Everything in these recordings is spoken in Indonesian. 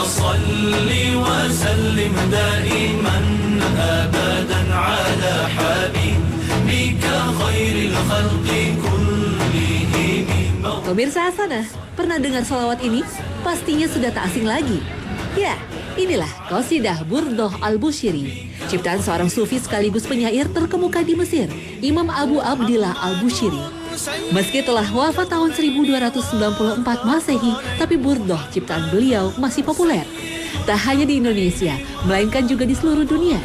صل وسلم دائما أبدا على حبيبك خير الخلق كلهم. Pemirsa Hasanah, pernah dengar salawat ini? Pastinya sudah tak asing lagi. Ya, inilah Qasidah Burdah Al-Bushiri, ciptaan seorang sufi sekaligus penyair terkemuka di Mesir, Imam Abu Abdillah Al-Bushiri. Meski telah wafat tahun 1294 Masehi, tapi Burdah ciptaan beliau masih populer. Tak hanya di Indonesia, melainkan juga di seluruh dunia.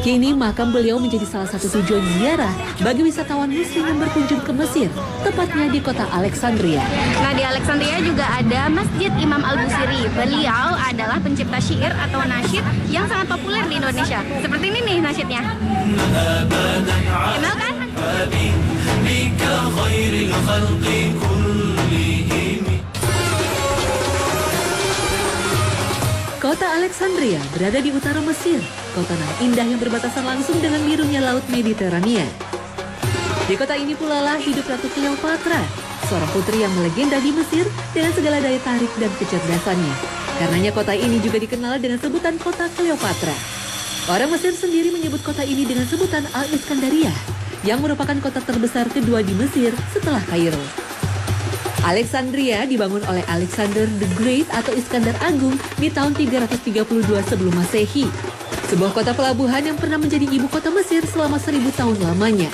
Kini makam beliau menjadi salah satu tujuan ziarah bagi wisatawan muslim yang berkunjung ke Mesir, tepatnya di kota Alexandria. Nah, di Alexandria juga ada Masjid Imam Al-Bushiri. Beliau adalah pencipta syair atau nasyid yang sangat populer di Indonesia. Seperti ini nih nasyidnya. Kenal kan? Kota Alexandria berada di utara Mesir, kota nan indah yang berbatasan langsung dengan birunya Laut Mediterania. Di kota ini pula lah hidup Ratu Cleopatra, seorang putri yang melegenda di Mesir dengan segala daya tarik dan kecerdasannya. Karenanya kota ini juga dikenal dengan sebutan kota Cleopatra. Orang Mesir sendiri menyebut kota ini dengan sebutan Al-Iskandariyah, yang merupakan kota terbesar kedua di Mesir setelah Kairo. Alexandria dibangun oleh Alexander the Great atau Iskandar Agung di tahun 332 sebelum Masehi. Sebuah kota pelabuhan yang pernah menjadi ibu kota Mesir selama 1000 tahun lamanya.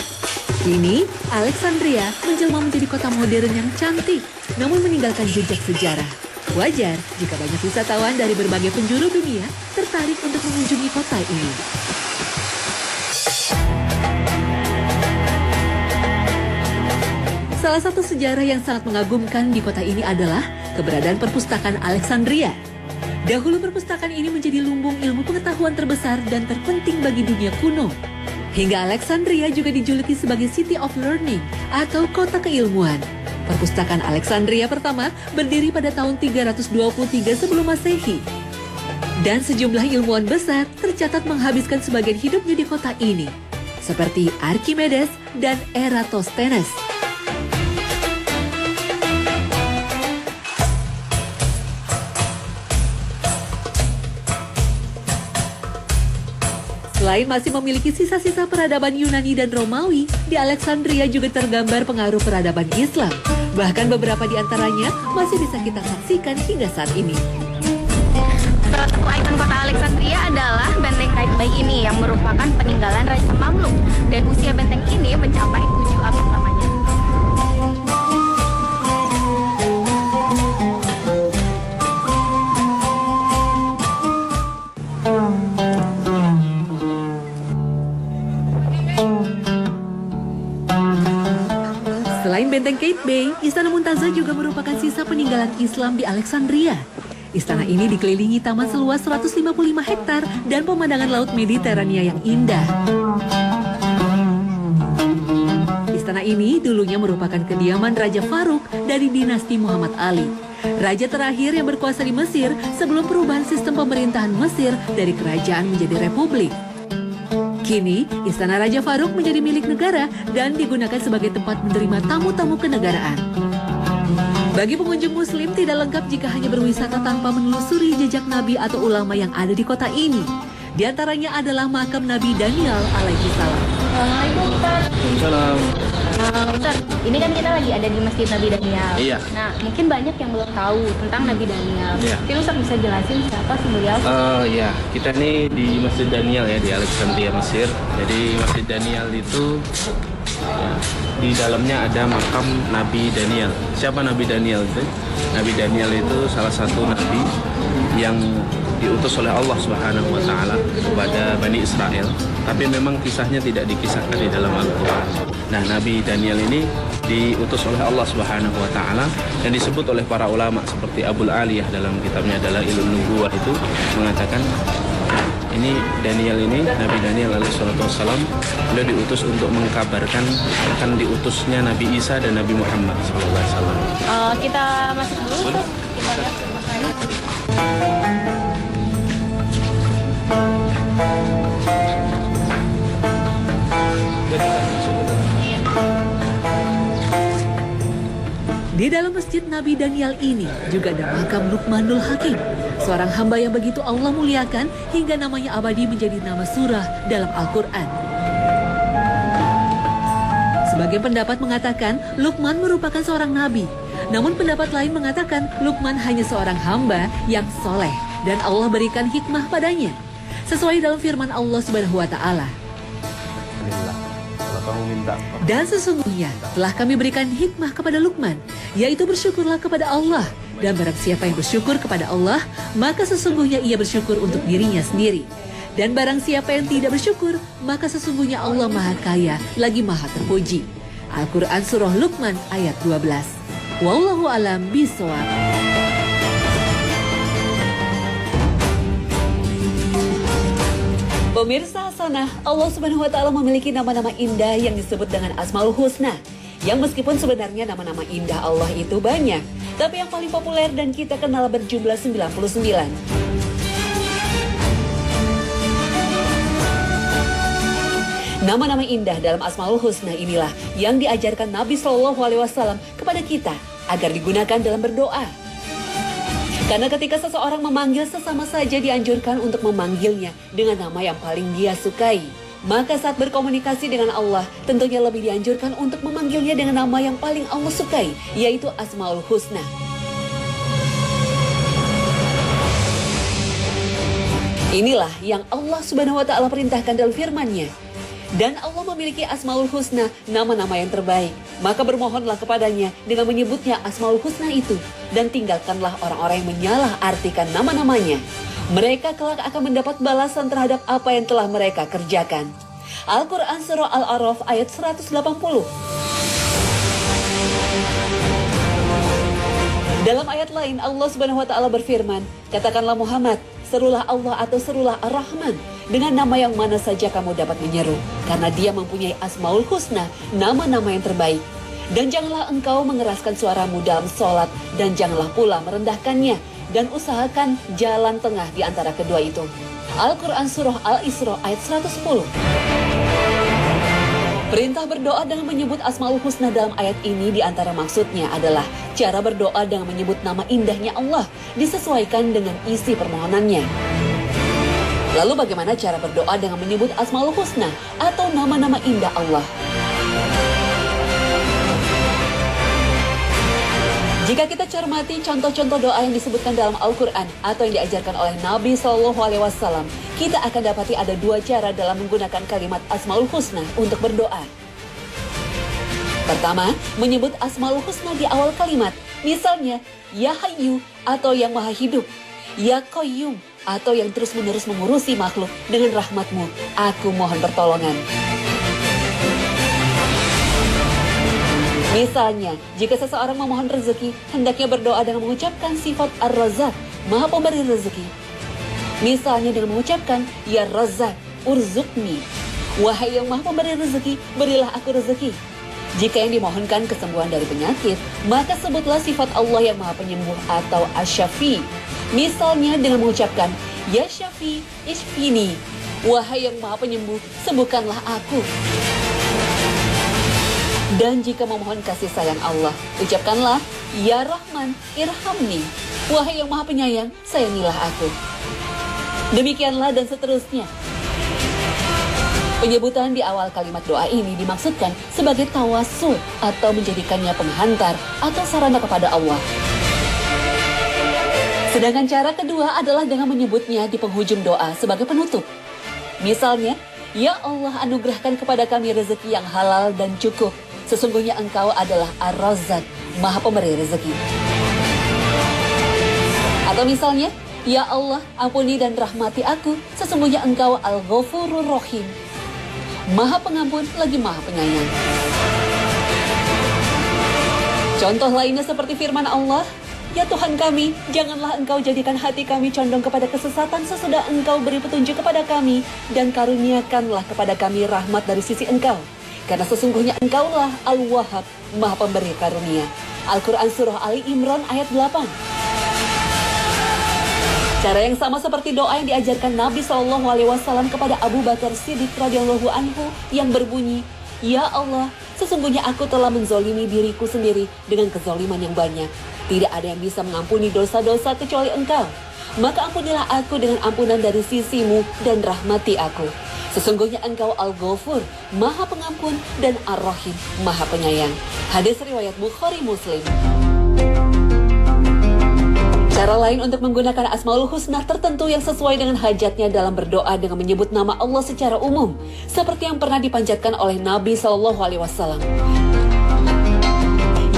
Kini, Alexandria menjelma menjadi kota modern yang cantik, namun meninggalkan jejak sejarah. Wajar jika banyak wisatawan dari berbagai penjuru dunia tertarik untuk mengunjungi kota ini. Salah satu sejarah yang sangat mengagumkan di kota ini adalah keberadaan perpustakaan Alexandria. Dahulu perpustakaan ini menjadi lumbung ilmu pengetahuan terbesar dan terpenting bagi dunia kuno. Hingga Alexandria juga dijuluki sebagai City of Learning atau kota keilmuan. Perpustakaan Alexandria pertama berdiri pada tahun 323 sebelum Masehi. Dan sejumlah ilmuwan besar tercatat menghabiskan sebagian hidupnya di kota ini, seperti Archimedes dan Eratosthenes. Selain masih memiliki sisa-sisa peradaban Yunani dan Romawi, di Alexandria juga tergambar pengaruh peradaban Islam. Bahkan beberapa di antaranya masih bisa kita saksikan hingga saat ini. Salah satu ikon kota Alexandria adalah Benteng Qaitbay ini yang merupakan peninggalan Raja Mamluk. Dan usia benteng ini mencapai 7 abad lamanya. Selain Benteng Qaitbay, Istana Muntazah juga merupakan sisa peninggalan Islam di Alexandria. Istana ini dikelilingi taman seluas 155 hektar dan pemandangan Laut Mediterania yang indah. Istana ini dulunya merupakan kediaman Raja Farouk dari dinasti Muhammad Ali, raja terakhir yang berkuasa di Mesir sebelum perubahan sistem pemerintahan Mesir dari kerajaan menjadi republik. Kini, Istana Raja Farouk menjadi milik negara dan digunakan sebagai tempat menerima tamu-tamu kenegaraan. Bagi pengunjung muslim tidak lengkap jika hanya berwisata tanpa menelusuri jejak nabi atau ulama yang ada di kota ini. Di antaranya adalah makam Nabi Daniel alaihi salam. Assalamualaikum Ustaz. Salam. Ustaz, ini kan kita lagi ada di Masjid Nabi Daniel. Iya. Nah, mungkin banyak yang belum tahu tentang Nabi Daniel. Iya. Mungkin Ustaz bisa jelasin siapa sih beliau? Ya, kita nih di Masjid Daniel ya di Alexandria Mesir. Jadi Masjid Daniel itu ya, di dalamnya ada makam Nabi Daniel. Siapa Nabi Daniel itu? Nabi Daniel itu salah satu nabi yang diutus oleh Allah Subhanahu wa taala kepada Bani Israel. Tapi memang kisahnya tidak dikisahkan di dalam Al-Qur'an. Nah, Nabi Daniel ini diutus oleh Allah Subhanahu wa taala dan disebut oleh para ulama seperti Abul Aliyah dalam kitabnya Dalailun Nubuwah itu mengatakan ini Daniel ini, Nabi Daniel alaihissalam, beliau diutus untuk mengkabarkan akan diutusnya Nabi Isa dan Nabi Muhammad SAW. Kita masuk dulu, Ustaz. Kita lihat suasananya. Di Di dalam masjid Nabi Daniel ini juga ada makam Luqmanul Hakim, seorang hamba yang begitu Allah muliakan hingga namanya abadi menjadi nama surah dalam Al-Quran. Sebagian pendapat mengatakan Luqman merupakan seorang nabi, namun pendapat lain mengatakan Luqman hanya seorang hamba yang soleh dan Allah berikan hikmah padanya, sesuai dalam firman Allah Subhanahu wa Ta'ala. Dan sesungguhnya telah kami berikan hikmah kepada Luqman, yaitu bersyukurlah kepada Allah. Dan barang siapa yang bersyukur kepada Allah, maka sesungguhnya ia bersyukur untuk dirinya sendiri. Dan barang siapa yang tidak bersyukur, maka sesungguhnya Allah Maha Kaya, lagi Maha Terpuji. Al-Quran Surah Luqman ayat 12. Wallahu alam bishawab. Pemirsa Hasanah, Allah Subhanahu wa Ta'ala memiliki nama-nama indah yang disebut dengan Asmaul Husna. Yang meskipun sebenarnya nama-nama indah Allah itu banyak, tapi yang paling populer dan kita kenal berjumlah 99. Nama-nama indah dalam Asmaul Husna inilah yang diajarkan Nabi Shallallahu Alaihi Wasallam kepada kita agar digunakan dalam berdoa. Karena ketika seseorang memanggil, sesama saja dianjurkan untuk memanggilnya dengan nama yang paling dia sukai. Maka saat berkomunikasi dengan Allah, tentunya lebih dianjurkan untuk memanggilnya dengan nama yang paling Allah sukai, yaitu Asmaul Husna. Inilah yang Allah Subhanahu wa Ta'ala perintahkan dalam firman-Nya. Dan Allah memiliki Asmaul Husna, nama-nama yang terbaik. Maka bermohonlah kepadanya dengan menyebutnya Asmaul Husna itu. Dan tinggalkanlah orang-orang yang menyalah-artikan nama-namanya. Mereka kelak akan mendapat balasan terhadap apa yang telah mereka kerjakan. Al-Quran Surah Al-A'raf ayat 180. Dalam ayat lain Allah Subhanahu wa Ta'ala berfirman, katakanlah Muhammad, serulah Allah atau serulah Ar-Rahman dengan nama yang mana saja kamu dapat menyeru, karena dia mempunyai Asmaul Husna, nama-nama yang terbaik. Dan janganlah engkau mengeraskan suaramu dalam sholat, dan janganlah pula merendahkannya, dan usahakan jalan tengah di antara kedua itu. Al-Quran Surah Al-Isra ayat 110. Perintah berdoa dengan menyebut Asmaul Husna dalam ayat ini di antara maksudnya adalah cara berdoa dengan menyebut nama indahnya Allah disesuaikan dengan isi permohonannya. Lalu bagaimana cara berdoa dengan menyebut Asmaul Husna atau nama-nama indah Allah? Jika kita cermati contoh-contoh doa yang disebutkan dalam Al-Quran atau yang diajarkan oleh Nabi SAW, kita akan dapati ada dua cara dalam menggunakan kalimat Asmaul Husna untuk berdoa. Pertama, menyebut Asmaul Husna di awal kalimat. Misalnya, Ya Hayyu atau yang Maha Hidup, Ya Qayyum atau yang terus-menerus mengurusi makhluk dengan rahmatmu, aku mohon pertolongan. Misalnya, jika seseorang memohon rezeki, hendaknya berdoa dengan mengucapkan sifat Ar-Razzaq, Maha Pemberi rezeki. Misalnya dengan mengucapkan, Ya Razzaq, Urzukni. Wahai yang Maha Pemberi rezeki, berilah aku rezeki. Jika yang dimohonkan kesembuhan dari penyakit, maka sebutlah sifat Allah yang Maha Penyembuh atau Asy-Syafi. Misalnya dengan mengucapkan, Ya Syafi, Ishfini. Wahai yang Maha Penyembuh, sembuhkanlah aku. Dan jika memohon kasih sayang Allah, ucapkanlah, Ya Rahman, Irhamni. Wahai yang Maha Penyayang, sayangilah aku. Demikianlah dan seterusnya. Penyebutan di awal kalimat doa ini dimaksudkan sebagai tawassul atau menjadikannya penghantar atau sarana kepada Allah. Sedangkan cara kedua adalah dengan menyebutnya di penghujung doa sebagai penutup. Misalnya, Ya Allah, anugerahkan kepada kami rezeki yang halal dan cukup. Sesungguhnya Engkau adalah Ar-Razzaq, Maha Pemberi rezeki. Atau misalnya, Ya Allah, ampuni dan rahmati aku. Sesungguhnya Engkau Al-Ghafurur Rahim, Maha Pengampun lagi Maha Penyayang. Contoh lainnya seperti firman Allah, Ya Tuhan kami, janganlah Engkau jadikan hati kami condong kepada kesesatan sesudah Engkau beri petunjuk kepada kami, dan karuniakanlah kepada kami rahmat dari sisi Engkau. Karena sesungguhnya Engkaulah Al-Wahhab, Maha Pemberi karunia. Al-Quran Surah Ali Imran ayat 8. Cara yang sama seperti doa yang diajarkan Nabi SAW kepada Abu Bakar Siddiq radhiyallahu anhu yang berbunyi, Ya Allah, sesungguhnya aku telah menzolimi diriku sendiri dengan kezoliman yang banyak. Tidak ada yang bisa mengampuni dosa-dosa kecuali Engkau. Maka ampunilah aku dengan ampunan dari sisi-Mu dan rahmati aku. Sesungguhnya Engkau Al-Ghafur, Maha Pengampun, dan Ar-Rahim, Maha Penyayang. Hadis riwayat Bukhari Muslim. Cara lain untuk menggunakan Asmaul Husna tertentu yang sesuai dengan hajatnya dalam berdoa dengan menyebut nama Allah secara umum, seperti yang pernah dipanjatkan oleh Nabi SAW.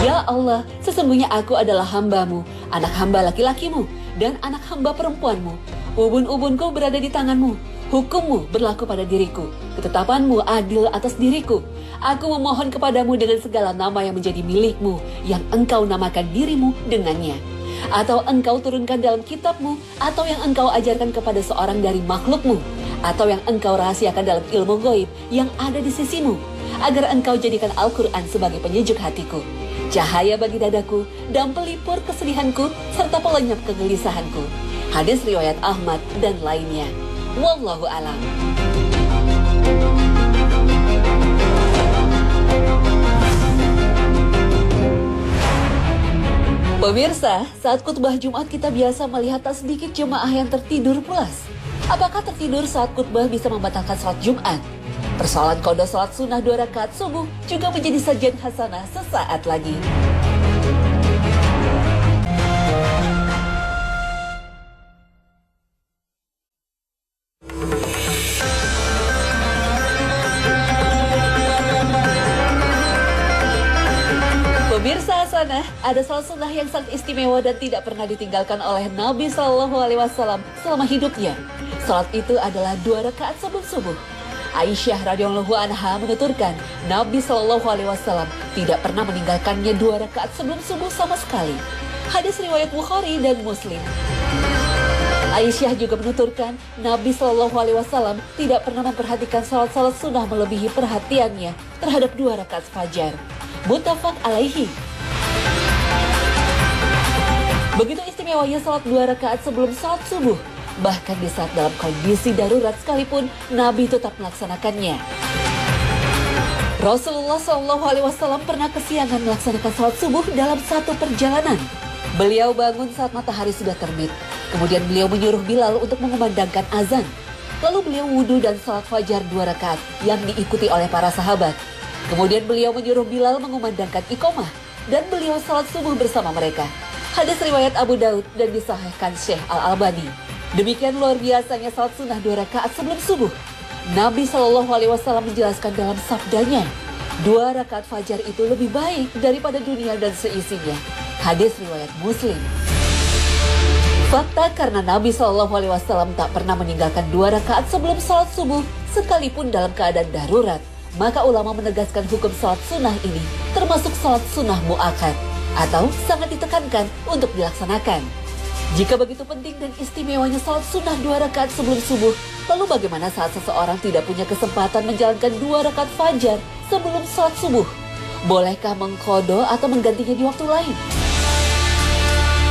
Ya Allah, sesungguhnya aku adalah hamba-Mu, anak hamba laki-lakimu, dan anak hamba perempuanmu. Ubun-ubunku berada di tangan-Mu. Hukum-Mu berlaku pada diriku. Ketetapan-Mu adil atas diriku. Aku memohon kepadamu dengan segala nama yang menjadi milik-Mu, yang Engkau namakan dirimu dengannya. Atau Engkau turunkan dalam kitab-Mu, atau yang Engkau ajarkan kepada seorang dari makhluk-Mu, atau yang Engkau rahasiakan dalam ilmu gaib yang ada di sisi-Mu, agar Engkau jadikan Al-Quran sebagai penyejuk hatiku, cahaya bagi dadaku, dan pelipur kesedihanku, serta pelenyap kegelisahanku. Hadis riwayat Ahmad dan lainnya. Wallahu a'lam. Pemirsa, saat khutbah Jumat kita biasa melihat tak sedikit jemaah yang tertidur pulas. Apakah tertidur saat khutbah bisa membatalkan salat Jumat? Persoalan qada salat sunnah 2 rakaat subuh juga menjadi sajian hasanah sesaat lagi. Pemirsa hasanah, ada salat sunnah yang sangat istimewa dan tidak pernah ditinggalkan oleh Nabi SAW selama hidupnya. Salat itu adalah 2 rakaat sebelum subuh. Aisyah radhiyallahu anha menuturkan, Nabi SAW tidak pernah meninggalkannya 2 rakaat sebelum subuh sama sekali. Hadis riwayat Bukhari dan Muslim. Aisyah juga menuturkan, Nabi SAW tidak pernah memperhatikan salat-salat sunnah melebihi perhatiannya terhadap 2 rakaat fajar. Muttafaq alaihi. Begitu istimewanya salat 2 rakaat sebelum salat subuh. Bahkan di saat dalam kondisi darurat sekalipun, Nabi tetap melaksanakannya. Rasulullah SAW pernah kesiangan melaksanakan salat subuh dalam satu perjalanan. Beliau bangun saat matahari sudah terbit. Kemudian beliau menyuruh Bilal untuk mengumandangkan azan. Lalu beliau wudhu dan salat fajar 2 rakaat yang diikuti oleh para sahabat. Kemudian beliau menyuruh Bilal mengumandangkan iqamah dan beliau salat subuh bersama mereka. Hadis riwayat Abu Daud dan disahihkan Syekh Al-Albani. Demikian luar biasanya salat sunnah 2 rakaat sebelum subuh. Nabi SAW menjelaskan dalam sabdanya, 2 rakaat fajar itu lebih baik daripada dunia dan seisinya. Hadis riwayat Muslim. Fakta karena Nabi SAW tak pernah meninggalkan 2 rakaat sebelum salat subuh sekalipun dalam keadaan darurat, maka ulama menegaskan hukum salat sunnah ini termasuk salat sunnah mu'akkad atau sangat ditekankan untuk dilaksanakan. Jika begitu penting dan istimewanya salat sunnah 2 rakaat sebelum subuh, lalu bagaimana saat seseorang tidak punya kesempatan menjalankan 2 rakaat fajar sebelum salat subuh? Bolehkah mengqadha atau menggantinya di waktu lain?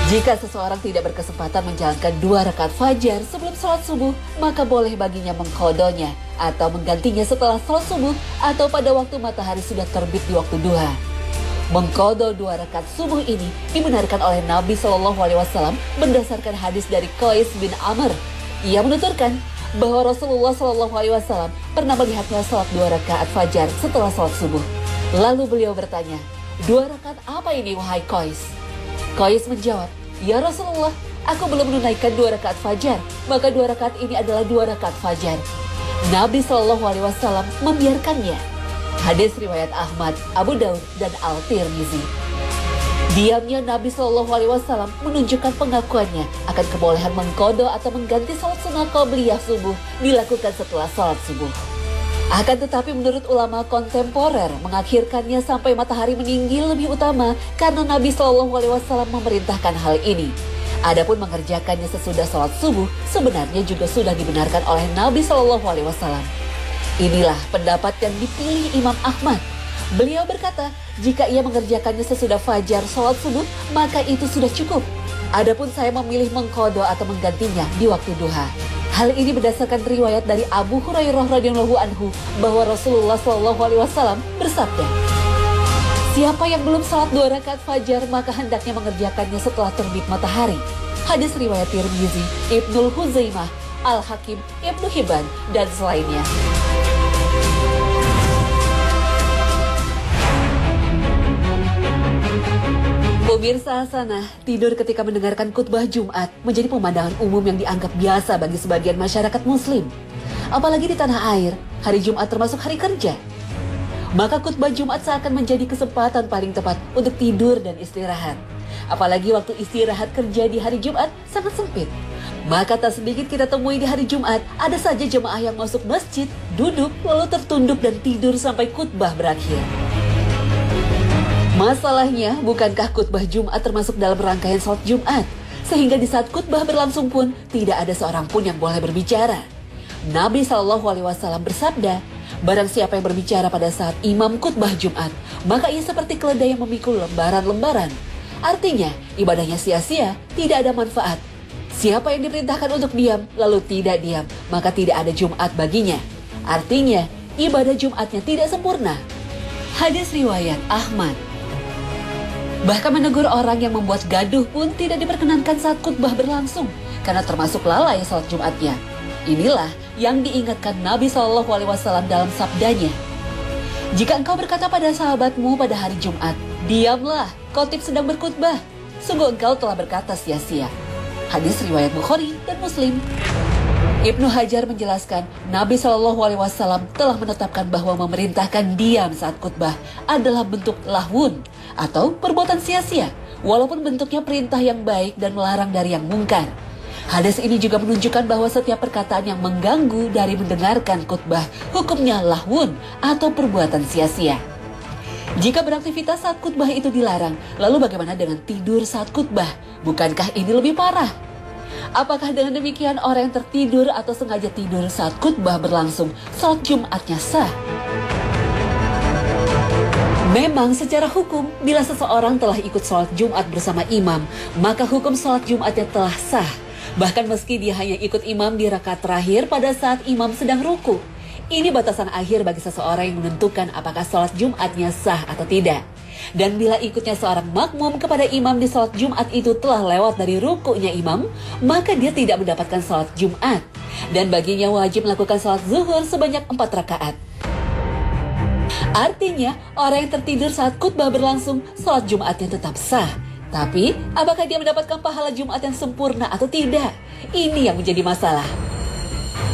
Jika seseorang tidak berkesempatan menjalankan 2 rakaat fajar sebelum salat subuh, maka boleh baginya mengqadhanya atau menggantinya setelah salat subuh atau pada waktu matahari sudah terbit di waktu duha. Mengqadha 2 rakaat subuh ini dibenarkan oleh Nabi SAW berdasarkan hadis dari Qais bin Amr. Ia menuturkan bahwa Rasulullah SAW pernah melihatnya salat 2 rakaat fajar setelah salat subuh. Lalu beliau bertanya, 2 rakaat apa ini wahai Qais? Qais menjawab, ya Rasulullah, aku belum menunaikan 2 rakaat fajar, maka 2 rakaat ini adalah 2 rakaat fajar. Nabi SAW membiarkannya. Hadis riwayat Ahmad, Abu Daud, dan Al-Tirmizi. Diamnya Nabi SAW menunjukkan pengakuannya akan kebolehan mengqadha atau mengganti salat sunnah qabliyah subuh dilakukan setelah salat subuh. Akan tetapi menurut ulama kontemporer, mengakhirkannya sampai matahari meninggi lebih utama karena Nabi SAW memerintahkan hal ini. Adapun mengerjakannya sesudah salat subuh sebenarnya juga sudah dibenarkan oleh Nabi SAW. Inilah pendapat yang dipilih Imam Ahmad. Beliau berkata, jika ia mengerjakannya sesudah fajar salat subuh, maka itu sudah cukup. Adapun saya memilih mengqadha atau menggantinya di waktu duha. Hal ini berdasarkan riwayat dari Abu Hurairah radhiyallahu anhu bahwa Rasulullah SAW bersabda, "Siapa yang belum salat 2 rakaat fajar maka hendaknya mengerjakannya setelah terbit matahari." Hadis riwayat Tirmizi, Ibnu Huzaimah, Al-Hakim, Ibnu Hibban, dan selainnya. Pemirsa Hasanah, tidur ketika mendengarkan khutbah Jumat menjadi pemandangan umum yang dianggap biasa bagi sebagian masyarakat muslim. Apalagi di tanah air, hari Jumat termasuk hari kerja. Maka khutbah Jumat seakan menjadi kesempatan paling tepat untuk tidur dan istirahat. Apalagi waktu istirahat kerja di hari Jumat sangat sempit. Maka tak sedikit kita temui di hari Jumat, ada saja jemaah yang masuk masjid, duduk, lalu tertunduk dan tidur sampai khutbah berakhir. Masalahnya, bukankah khutbah Jumat termasuk dalam rangkaian salat Jumat? Sehingga di saat khutbah berlangsung pun, tidak ada seorang pun yang boleh berbicara. Nabi SAW bersabda, "Barang siapa yang berbicara pada saat imam khutbah Jumat, maka ia seperti keledai yang memikul lembaran-lembaran." Artinya, ibadahnya sia-sia, tidak ada manfaat. Siapa yang diperintahkan untuk diam, lalu tidak diam, maka tidak ada Jumat baginya. Artinya, ibadah Jumatnya tidak sempurna. Hadis riwayat Ahmad. Bahkan menegur orang yang membuat gaduh pun tidak diperkenankan saat khutbah berlangsung, karena termasuk lalai salat Jumatnya. Inilah yang diingatkan Nabi SAW dalam sabdanya, "Jika engkau berkata pada sahabatmu pada hari Jumat, 'Diamlah, khotib sedang berkhutbah,' sungguh engkau telah berkata sia-sia." Hadis riwayat Bukhari dan Muslim. Ibnu Hajar menjelaskan, Nabi SAW telah menetapkan bahwa memerintahkan diam saat khutbah adalah bentuk lahwun atau perbuatan sia-sia, walaupun bentuknya perintah yang baik dan melarang dari yang mungkar. Hadis ini juga menunjukkan bahwa setiap perkataan yang mengganggu dari mendengarkan khutbah hukumnya lahwun atau perbuatan sia-sia. Jika beraktivitas saat khutbah itu dilarang, lalu bagaimana dengan tidur saat khutbah? Bukankah ini lebih parah? Apakah dengan demikian orang yang tertidur atau sengaja tidur saat khutbah berlangsung, salat Jumatnya sah? Memang secara hukum, bila seseorang telah ikut salat Jumat bersama imam, maka hukum salat Jumatnya telah sah. Bahkan meski dia hanya ikut imam di rakaat terakhir pada saat imam sedang ruku. Ini batasan akhir bagi seseorang yang menentukan apakah salat Jumatnya sah atau tidak. Dan bila ikutnya seorang makmum kepada imam di salat Jumat itu telah lewat dari rukunya imam, maka dia tidak mendapatkan salat Jumat. Dan baginya wajib melakukan salat zuhur sebanyak 4 rakaat. Artinya, orang yang tertidur saat khutbah berlangsung, salat Jumatnya tetap sah. Tapi, apakah dia mendapatkan pahala Jumat yang sempurna atau tidak? Ini yang menjadi masalah.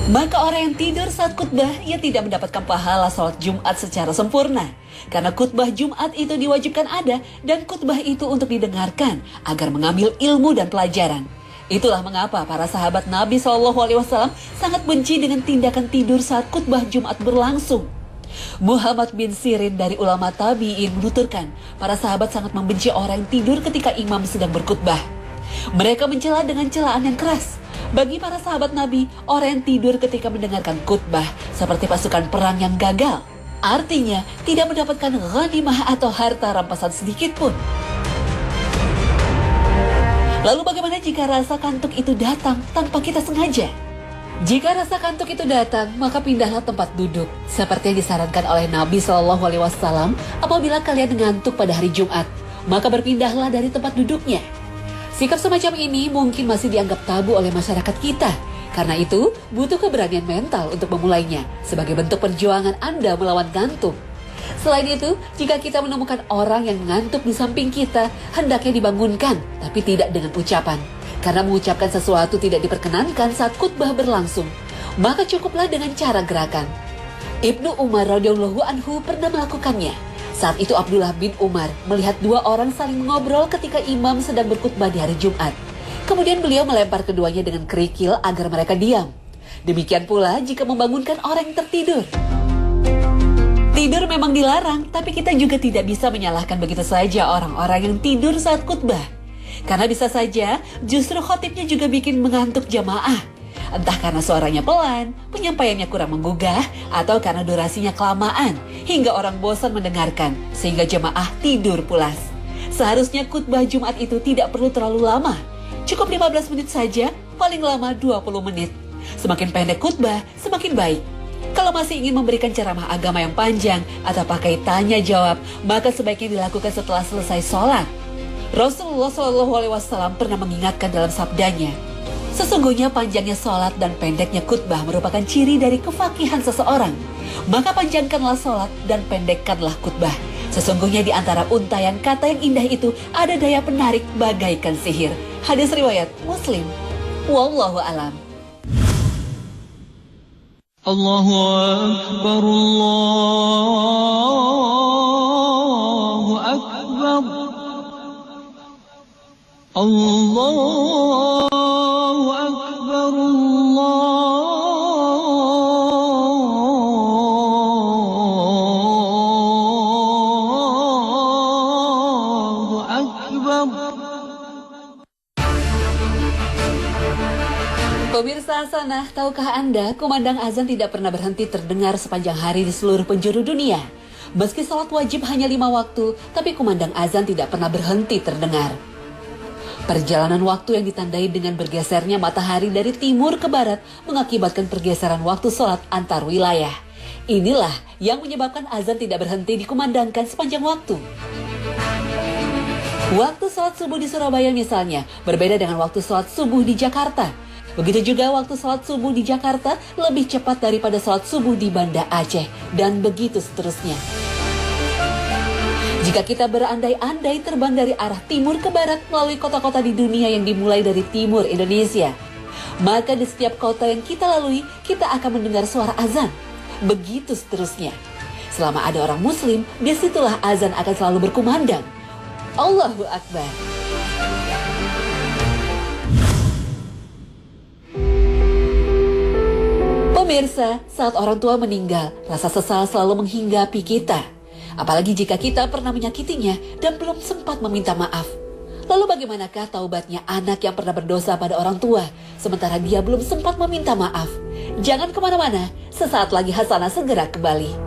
Maka orang yang tidur saat khutbah, ia tidak mendapatkan pahala salat Jumat secara sempurna. Karena khutbah Jumat itu diwajibkan ada, dan khutbah itu untuk didengarkan, agar mengambil ilmu dan pelajaran. Itulah mengapa para sahabat Nabi SAW sangat benci dengan tindakan tidur saat khutbah Jumat berlangsung. Muhammad bin Sirin dari ulama tabi'in menuturkan, para sahabat sangat membenci orang yang tidur ketika imam sedang berkhutbah. Mereka mencela dengan celaan yang keras. Bagi para sahabat Nabi, orang yang tidur ketika mendengarkan khutbah seperti pasukan perang yang gagal. Artinya, tidak mendapatkan ghanimah atau harta rampasan sedikit pun. Lalu bagaimana jika rasa kantuk itu datang tanpa kita sengaja? Jika rasa kantuk itu datang, maka pindahlah tempat duduk. Seperti yang disarankan oleh Nabi SAW, apabila kalian ngantuk pada hari Jumat, maka berpindahlah dari tempat duduknya. Sikap semacam ini mungkin masih dianggap tabu oleh masyarakat kita. Karena itu, butuh keberanian mental untuk memulainya sebagai bentuk perjuangan Anda melawan kantuk. Selain itu, jika kita menemukan orang yang ngantuk di samping kita, hendaknya dibangunkan, tapi tidak dengan ucapan. Karena mengucapkan sesuatu tidak diperkenankan saat khutbah berlangsung. Maka cukuplah dengan cara gerakan. Ibnu Umar radhiyallahu anhu pernah melakukannya. Saat itu Abdullah bin Umar melihat 2 orang saling mengobrol ketika imam sedang berkhutbah di hari Jumat. Kemudian beliau melempar keduanya dengan kerikil agar mereka diam. Demikian pula jika membangunkan orang yang tertidur. Tidur memang dilarang, tapi kita juga tidak bisa menyalahkan begitu saja orang-orang yang tidur saat khutbah. Karena bisa saja justru khotibnya juga bikin mengantuk jamaah. Entah karena suaranya pelan, penyampaiannya kurang menggugah, atau karena durasinya kelamaan, hingga orang bosan mendengarkan, sehingga jemaah tidur pulas. Seharusnya khutbah Jumat itu tidak perlu terlalu lama. Cukup 15 menit saja, paling lama 20 menit. Semakin pendek khutbah, semakin baik. Kalau masih ingin memberikan ceramah agama yang panjang atau pakai tanya jawab, maka sebaiknya dilakukan setelah selesai sholat. Rasulullah SAW pernah mengingatkan dalam sabdanya, sesungguhnya panjangnya sholat dan pendeknya khutbah merupakan ciri dari kefakihan seseorang. Maka panjangkanlah sholat dan pendekkanlah khutbah. Sesungguhnya di antara untayan kata yang indah itu ada daya penarik bagaikan sihir. Hadis riwayat Muslim. Wallahu alam. Allahu Akbar, Allahu Akbar, Allahu Akbar, Allahu Akbar. Pemirsa Hasanah, tahukah Anda, kumandang azan tidak pernah berhenti terdengar sepanjang hari di seluruh penjuru dunia. Meski sholat wajib hanya 5 waktu, tapi kumandang azan tidak pernah berhenti terdengar. Perjalanan waktu yang ditandai dengan bergesernya matahari dari timur ke barat mengakibatkan pergeseran waktu sholat antar wilayah. Inilah yang menyebabkan azan tidak berhenti dikumandangkan sepanjang waktu. Waktu sholat subuh di Surabaya misalnya berbeda dengan waktu sholat subuh di Jakarta. Begitu juga waktu sholat subuh di Jakarta lebih cepat daripada sholat subuh di Banda Aceh, dan begitu seterusnya. Jika kita berandai-andai terbang dari arah timur ke barat melalui kota-kota di dunia yang dimulai dari timur Indonesia, maka di setiap kota yang kita lalui, kita akan mendengar suara azan. Begitu seterusnya. Selama ada orang muslim, disitulah azan akan selalu berkumandang. Allahu Akbar. Pemirsa, saat orang tua meninggal, rasa sesal selalu menghinggapi kita. Apalagi jika kita pernah menyakitinya dan belum sempat meminta maaf. Lalu bagaimanakah taubatnya anak yang pernah berdosa pada orang tua, sementara dia belum sempat meminta maaf? Jangan kemana-mana, sesaat lagi Hasanah segera kembali.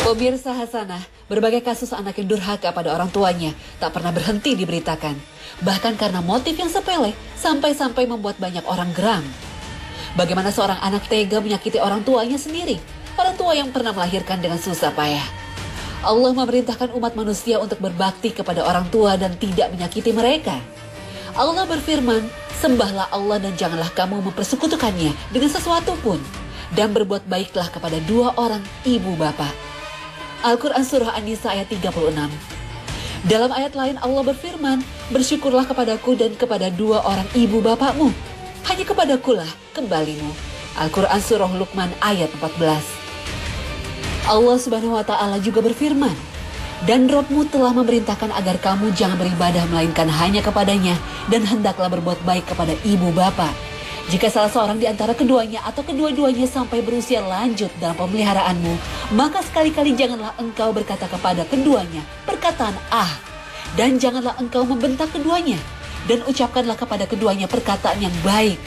Pemirsa Hasanah, berbagai kasus anak yang durhaka pada orang tuanya tak pernah berhenti diberitakan. Bahkan karena motif yang sepele, sampai-sampai membuat banyak orang geram. Bagaimana seorang anak tega menyakiti orang tuanya sendiri, orang tua yang pernah melahirkan dengan susah payah. Allah memerintahkan umat manusia untuk berbakti kepada orang tua dan tidak menyakiti mereka. Allah berfirman, sembahlah Allah dan janganlah kamu mempersekutukannya dengan sesuatu pun. Dan berbuat baiklah kepada 2 orang ibu bapak. Al-Quran Surah An-Nisa ayat 36. Dalam ayat lain Allah berfirman, bersyukurlah kepadaku dan kepada 2 orang ibu bapakmu. Hanya kepadakulah kembalimu. Al-Quran Surah Luqman ayat 14. Allah Subhanahu wa Ta'ala juga berfirman, dan Robmu telah memerintahkan agar kamu jangan beribadah melainkan hanya kepadanya, dan hendaklah berbuat baik kepada ibu bapa. Jika salah seorang di antara keduanya atau kedua-duanya sampai berusia lanjut dalam pemeliharaanmu, maka sekali-kali janganlah engkau berkata kepada keduanya perkataan ah, dan janganlah engkau membentak keduanya, dan ucapkanlah kepada keduanya perkataan yang baik,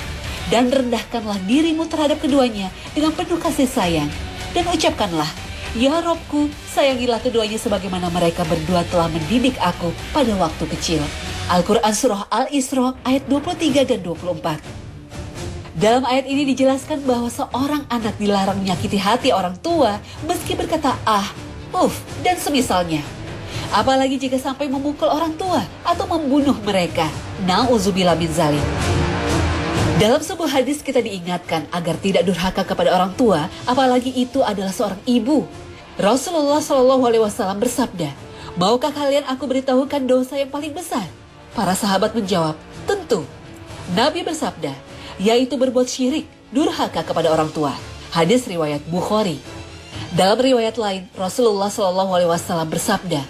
dan rendahkanlah dirimu terhadap keduanya dengan penuh kasih sayang, dan ucapkanlah, ya Robku, sayangilah keduanya sebagaimana mereka berdua telah mendidik aku pada waktu kecil. Al-Quran Surah Al-Isra ayat 23 dan 24. Dalam ayat ini dijelaskan bahwa seorang anak dilarang menyakiti hati orang tua meski berkata ah, dan semisalnya. Apalagi jika sampai memukul orang tua atau membunuh mereka. Na'udzubillah min zalim. Dalam sebuah hadis kita diingatkan agar tidak durhaka kepada orang tua, apalagi itu adalah seorang ibu. Rasulullah SAW bersabda, maukah kalian aku beritahukan dosa yang paling besar? Para sahabat menjawab, tentu. Nabi bersabda, yaitu berbuat syirik, durhaka kepada orang tua. Hadis riwayat Bukhari. Dalam riwayat lain, Rasulullah SAW bersabda,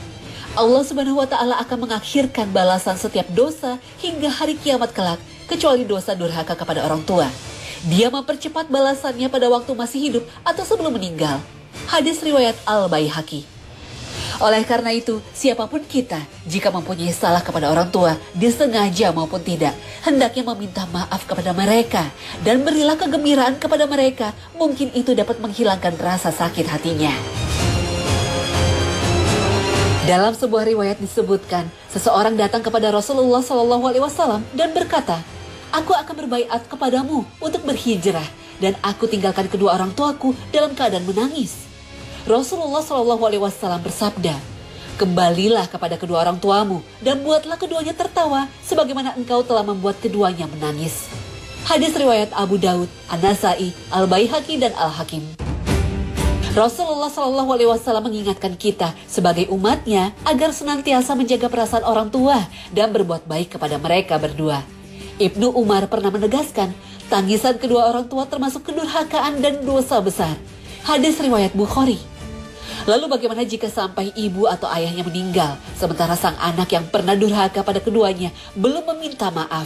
Allah Subhanahu wa Ta'ala akan mengakhirkan balasan setiap dosa hingga hari kiamat kelak, kecuali dosa durhaka kepada orang tua. Dia mempercepat balasannya pada waktu masih hidup atau sebelum meninggal. Hadis riwayat Al-Baihaqi. Oleh karena itu, siapapun kita, jika mempunyai salah kepada orang tua, disengaja maupun tidak, hendaknya meminta maaf kepada mereka dan berilah kegembiraan kepada mereka. Mungkin itu dapat menghilangkan rasa sakit hatinya. Dalam sebuah riwayat disebutkan, seseorang datang kepada Rasulullah SAW dan berkata, "Aku akan berbaiat kepadamu untuk berhijrah dan aku tinggalkan kedua orang tuaku dalam keadaan menangis." Rasulullah SAW bersabda, "Kembalilah kepada kedua orang tuamu dan buatlah keduanya tertawa sebagaimana engkau telah membuat keduanya menangis." Hadis riwayat Abu Daud, An-Nasai, Al-Baihaqi dan Al-Hakim. Rasulullah SAW mengingatkan kita sebagai umatnya agar senantiasa menjaga perasaan orang tua dan berbuat baik kepada mereka berdua. Ibnu Umar pernah menegaskan, tangisan kedua orang tua termasuk kedurhakaan dan dosa besar. Hadis riwayat Bukhari. Lalu bagaimana jika sampai ibu atau ayahnya meninggal, sementara sang anak yang pernah durhaka pada keduanya belum meminta maaf?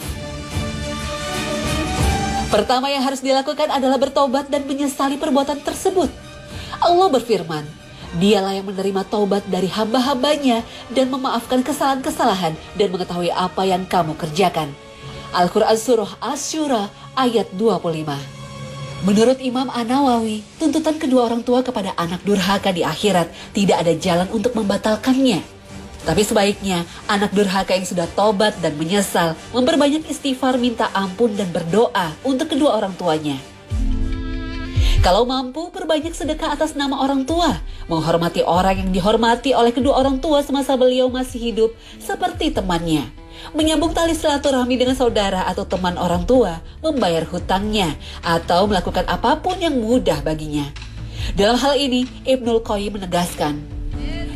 Pertama yang harus dilakukan adalah bertobat dan menyesali perbuatan tersebut. Allah berfirman, "Dialah yang menerima taubat dari hamba-hambanya dan memaafkan kesalahan-kesalahan dan mengetahui apa yang kamu kerjakan." Al-Quran Surah Asy-Syura ayat 25. Menurut Imam An-Nawawi, tuntutan kedua orang tua kepada anak durhaka di akhirat tidak ada jalan untuk membatalkannya. Tapi sebaiknya anak durhaka yang sudah tobat dan menyesal memperbanyak istighfar, minta ampun dan berdoa untuk kedua orang tuanya. Kalau mampu, perbanyak sedekah atas nama orang tua, menghormati orang yang dihormati oleh kedua orang tua semasa beliau masih hidup, seperti temannya, menyambung tali silaturahmi dengan saudara atau teman orang tua, membayar hutangnya, atau melakukan apapun yang mudah baginya. Dalam hal ini, Ibnul Qayyim menegaskan,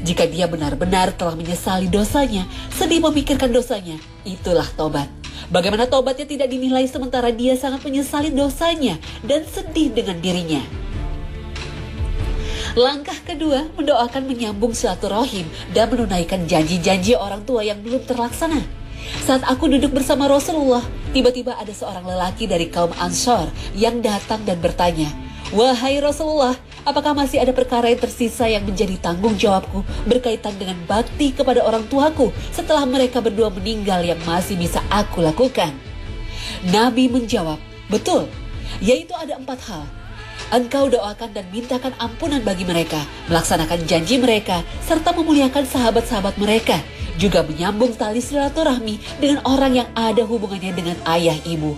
jika dia benar-benar telah menyesali dosanya, sedih memikirkan dosanya, itulah tobat. Bagaimana tobatnya tidak dinilai sementara dia sangat menyesali dosanya dan sedih dengan dirinya. Langkah kedua, mendoakan menyambung silaturahim dan menunaikan janji-janji orang tua yang belum terlaksana. Saat aku duduk bersama Rasulullah, tiba-tiba ada seorang lelaki dari kaum Ansor yang datang dan bertanya, "Wahai Rasulullah, apakah masih ada perkara yang tersisa yang menjadi tanggung jawabku berkaitan dengan bakti kepada orang tuaku setelah mereka berdua meninggal yang masih bisa aku lakukan?" Nabi menjawab, "Betul, yaitu ada 4 hal. Engkau doakan dan mintakan ampunan bagi mereka, melaksanakan janji mereka, serta memuliakan sahabat-sahabat mereka, juga menyambung tali silaturahmi dengan orang yang ada hubungannya dengan ayah ibu.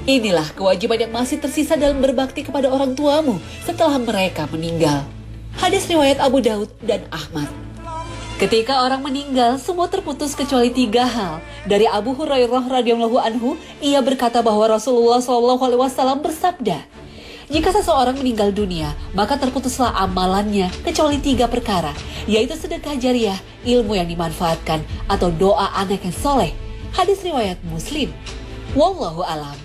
Inilah kewajiban yang masih tersisa dalam berbakti kepada orang tuamu setelah mereka meninggal." Hadis riwayat Abu Daud dan Ahmad. Ketika orang meninggal, semua terputus kecuali 3 hal. Dari Abu Hurairah radhiyallahu anhu, ia berkata bahwa Rasulullah SAW bersabda, "Jika seseorang meninggal dunia, maka terputuslah amalannya kecuali 3 perkara, yaitu sedekah jariah, ilmu yang dimanfaatkan, atau doa anak yang soleh." Hadis riwayat Muslim. Wallahu alam.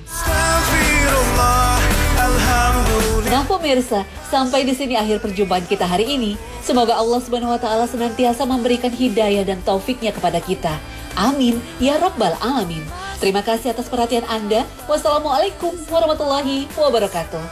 Nah pemirsa, sampai di sini akhir perjumpaan kita hari ini. Semoga Allah Subhanahu wa taala senantiasa memberikan hidayah dan taufiknya kepada kita. Amin ya rabbal alamin. Terima kasih atas perhatian Anda. Wassalamualaikum warahmatullahi wabarakatuh.